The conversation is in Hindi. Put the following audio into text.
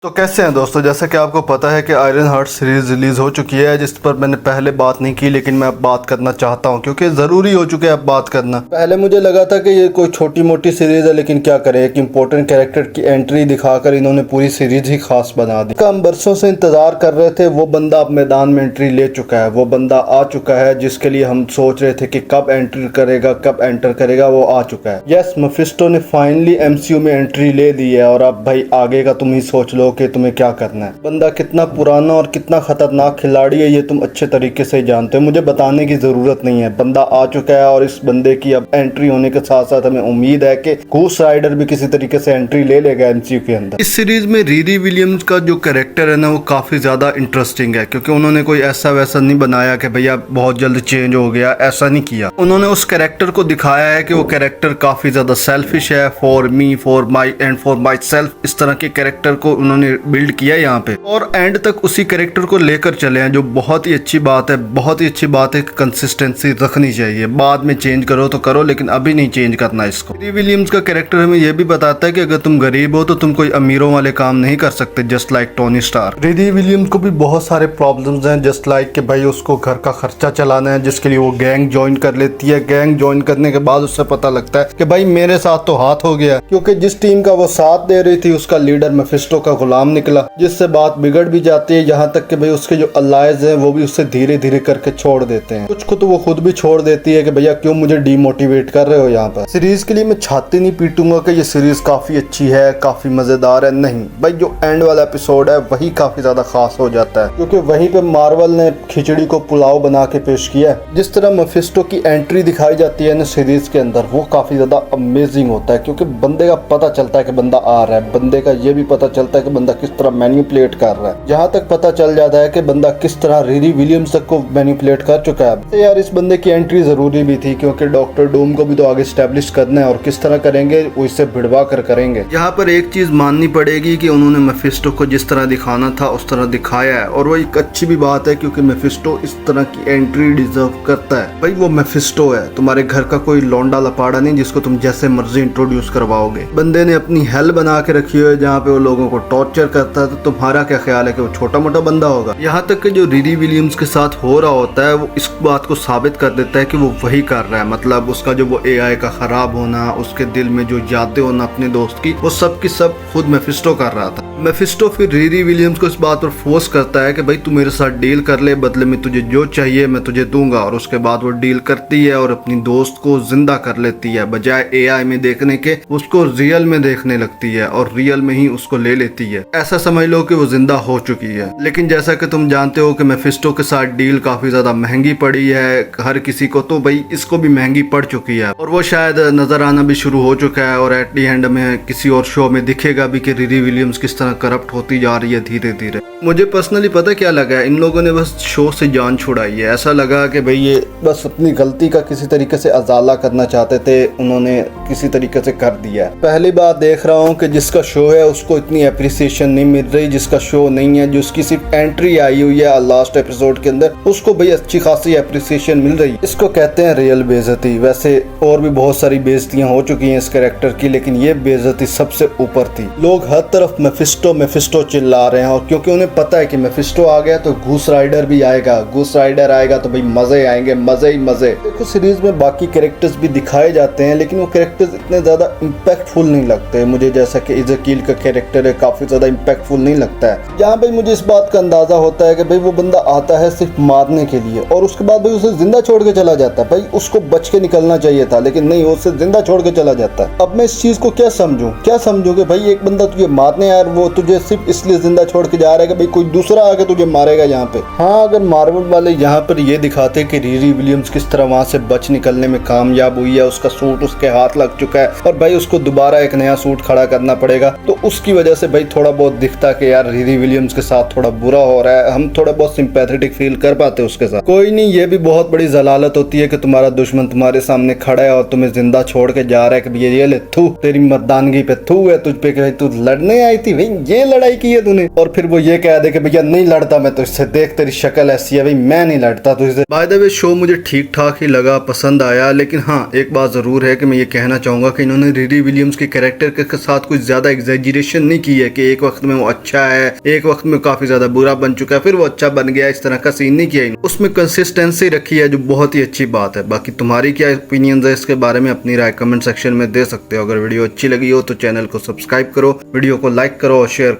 तो कैसे हैं दोस्तों, जैसा कि आपको पता है कि आयरन हार्ट सीरीज़ रिलीज़ हो चुकी है, जिस पर मैंने पहले बात नहीं की, लेकिन मैं अब बात करना चाहता हूं क्योंकि ज़रूरी हो चुका है अब बात करना। पहले मुझे लगा था कि ये कोई छोटी मोटी सीरीज़ है, लेकिन क्या करें, एक इम्पोर्टेंट कैरेक्टर की एंट्री दिखाकर इन्होंने पूरी सीरीज़ ही खास बना दी। हम बरसों से इंतज़ार कर रहे थे, वो बंदा अब मैदान में एंट्री ले चुका है, वो बंदा आ चुका है जिसके लिए हम सोच रहे थे कि कब एंट्री करेगा, कब एंटर करेगा, वो आ चुका है। यस, मेफिस्टो ने फाइनली MCU में एंट्री ले दी है और अब भाई आगे का तुम ही सोच लो कि तुम्हें क्या करना है। बंदा कितना पुराना और कितना खतरनाक खिलाड़ी है ये तुम अच्छे तरीके से जानते हो, मुझे बताने की जरूरत नहीं है। बंदा आ चुका है और इस बंदे की अब एंट्री होने के साथ साथ हमें उम्मीद है कि घूस राइडर भी किसी तरीके से एंट्री ले लेगा MCU के अंदर। इस सीरीज में रीरी विलियम्स का जो कैरेक्टर है ना, वो काफी ज्यादा इंटरेस्टिंग है क्योंकि उन्होंने कोई ऐसा वैसा नहीं बनाया कि भैया बहुत जल्द चेंज हो गया, ऐसा नहीं किया। उन्होंने उस कैरेक्टर को दिखाया है कि वो कैरेक्टर काफी ज्यादा सेल्फिश है, for me, for my and for my self, इस तरह के कैरेक्टर को उन्होंने बिल्ड किया यहाँ पे और एंड तक उसी कैरेक्टर को लेकर चले हैं, जो बहुत ही अच्छी बात है। बहुत ही अच्छी बात है कि कंसिस्टेंसी रखनी चाहिए, बाद में चेंज करो तो करो, लेकिन अभी नहीं चेंज करना इसको। रीरी विलियम्स का कैरेक्टर हमें यह भी बताता है कि अगर तुम गरीब हो तो तुम कोई अमीरों वाले काम नहीं कर सकते, just like Tony Stark. Riri Williams को भी बहुत सारे प्रॉब्लम्स हैं, जस्ट लाइक कि भाई उसको घर का खर्चा चलाना है, जिसके लिए वो गैंग ज्वाइन कर लेती है। गैंग ज्वाइन करने के बाद उससे पता लगता है कि भाई मेरे साथ तो हाथ हो गया, क्योंकि जिस टीम का वो साथ दे रही थी उसका लीडर मेफिस्टो का गुलाम निकला, जिससे बात बिगड़ भी जाती है। यहाँ तक कि भाई उसके जो अलाइज हैं वो भी उससे धीरे धीरे करके छोड़ देते हैं। कुछ को तो वो खुद भी छोड़ देती है कि भैया क्यों मुझे डीमोटिवेट कर रहे हो। यहाँ पर सीरीज के लिए मैं छाती नहीं पीटूंगा कि ये सीरीज काफी अच्छी है, काफी मजेदार है, नहीं भाई, जो एंड वाला एपिसोड है वही काफी ज्यादा खास हो जाता है, क्योंकि वहीं पे मार्वल ने खिचड़ी को पुलाव बना के पेश किया है। जिस तरह मेफिस्टो की एंट्री दिखाई जाती है ना सीरीज के अंदर, वो काफी ज्यादा अमेजिंग होता है, क्योंकि बंदे का पता चलता है कि बंदा आ रहा है, बंदे का ये भी पता चलता है कि बंदा किस तरह मैनिपुलेट कर रहा है। जहाँ तक पता चल जाता है कि बंदा किस तरह रीरी विलियम्स तक को मैनिपुलेट कर चुका है। तो यार इस बंदे की एंट्री जरूरी भी थी, क्योंकि डॉक्टर डूम को भी तो आगे स्टैब्लिश करना है, और किस तरह करेंगे वो इससे भिड़वा कर करेंगे। यहाँ पर एक चीज माननी पड़ेगी कि उन्होंने मेफिस्टो को जिस तरह दिखाना था उस तरह दिखाया है, और वो एक अच्छी भी बात है क्योंकि मेफिस्टो इस तरह की एंट्री डिजर्व करता है। भाई वो मेफिस्टो है, तुम्हारे घर का कोई लौंडा लपाड़ा नहीं जिसको तुम जैसे मर्जी इंट्रोड्यूस करवाओगे। बंदे ने अपनी हेल बना के रखी है जहाँ पे वो लोगों को टॉर्चर करता है, तो तुम्हारा क्या ख्याल है कि वो छोटा मोटा बंदा होगा? यहाँ तक कि जो रीरी विलियम्स के साथ हो रहा होता है वो इस बात को साबित कर देता है कि वो वही कर रहा है। मतलब उसका जो वो AI का खराब होना, उसके दिल में जो यादें होना अपने दोस्त की, वो सब की सब खुद मेफिस्टो कर रहा था। मेफिस्टो फिर रीरी विलियम्स को इस बात पर फोर्स करता है कि भाई तू मेरे साथ डील कर ले, बदले में तुझे जो चाहिए मैं तुझे दूंगा, और उसके बाद वो डील करती है और अपनी दोस्त को जिंदा कर लेती है। बजाय AI में देखने के उसको रियल में देखने लगती है और रियल में ही उसको ले लेती है। ऐसा समझ लो कि वो जिंदा हो चुकी है। लेकिन जैसा कि तुम जानते हो कि मेफिस्टो के साथ डील काफी ज्यादा महंगी पड़ी है हर किसी को, तो भाई इसको भी महंगी पड़ चुकी है, और वो शायद नजर आना भी शुरू हो चुका है। और एट दी एंड में किसी और शो में दिखेगा भी कि रीरी विलियम्स किस तरह करप्ट होती जा रही है धीरे धीरे। मुझे पर्सनली पता क्या लगा है, इन लोगों ने बस शो से जान छुड़ाई है। ऐसा लगा कि भाई ये बस अपनी गलती का किसी तरीके से अजाला करना चाहते थे, उन्होंने किसी तरीके से कर दिया। पहली बात देख रहा हूँ कि जिसका शो है उसको इतनी अप्रिसिएशन नहीं मिल रही, जिसका शो नहीं है, जिसकी सिर्फ एंट्री आई हुई है लास्ट एपिसोड के अंदर, उसको भाई अच्छी खासी अप्रिसिएशन मिल रही है। इसको कहते हैं रियल बेइज्जती। वैसे और भी बहुत सारी बेइज्जतियां हो चुकी हैं इस कैरेक्टर की, लेकिन ये बेइज्जती सबसे ऊपर थी। लोग हर तरफ मेफिस्टो मेफिस्टो चिल्ला रहे हैं, और क्योंकि उन्हें पता है कि मेफिस्टो आ गया तो घूस राइडर भी आएगा, घूस राइडर आएगा तो भाई मजे आएंगे, मजे ही मजे। देखो सीरीज में बाकी कैरेक्टर्स भी दिखाए जाते हैं, लेकिन वो कैरेक्टर्स इतने ज्यादा इम्पैक्टफुल नहीं लगते मुझे। जैसा कि इज़कील का कैरेक्टर है, काफी ज्यादा इम्पैक्टफुल नहीं लगता है। यहाँ भाई मुझे इस बात का अंदाजा होता है कि भाई वो बंदा आता है सिर्फ मारने के लिए, और उसके बाद भाई उसे जिंदा छोड़ के चला जाता है। भाई उसको बच के निकलना चाहिए था, लेकिन नहीं, वो उसे जिंदा छोड़ के चला जाता है। अब मैं इस चीज को क्या समझूं कि भाई एक बंदा तुझे मारने आया, वो तुझे सिर्फ इसलिए जिंदा छोड़ के जा रहा है कि भाई कोई दूसरा आके तुझे मारेगा यहाँ पे। हाँ, अगर मार्वल वाले यहाँ पर ये दिखाते कि रीरी विलियम्स किस तरह वहां से बच निकलने में कामयाब हुई है, उसका सूट उसके हाथ लग चुका है और भाई उसको दोबारा एक नया सूट खड़ा करना पड़ेगा, तो उसकी वजह से भाई थोड़ा बहुत दिखता कि यार रीरी विलियम्स के साथ थोड़ा बुरा हो रहा है, हम थोड़ा बहुत सिंपैथेटिक फील कर पाते उसके साथ। कोई नहीं, ये भी बहुत बड़ी जलालत होती है कि तुम्हारा दुश्मन तुम्हारे सामने खड़ा है और तुम्हें जिंदा छोड़ के जा रहा है कि ये ले थू, तेरी मर्दानगी पे थू है तुझ पे, तू लड़ने आई थी भाई, ये लड़ाई की है तूने, और फिर वो ये कह दे कि भैया नहीं लड़ता मैं तुझसे, देख तेरी शक्ल ऐसी है भाई, मैं नहीं लड़ता तुझसे। बाय द वे शो मुझे ठीक ठाक ही लगा, पसंद आया, लेकिन हाँ एक बात जरूर है कि मैं ये कहना चाहूंगा कि इन्होंने रीरी विलियम्स के कैरेक्टर के साथ कुछ ज्यादा एग्जैजरेशन नहीं की है कि एक वक्त में वो अच्छा है, एक वक्त में काफी ज्यादा बुरा बन चुका है, फिर वो अच्छा बन गया, इस तरह का सीन नहीं किया। उसमें कंसिस्टेंसी रखी है, जो बहुत ही अच्छी बात है। बाकी तुम्हारी क्या ओपिनियन है इसके बारे में, अपनी राय कमेंट सेक्शन में दे सकते हो। अगर वीडियो अच्छी लगी हो तो चैनल को सब्सक्राइब करो, वीडियो को लाइक करो और शेयर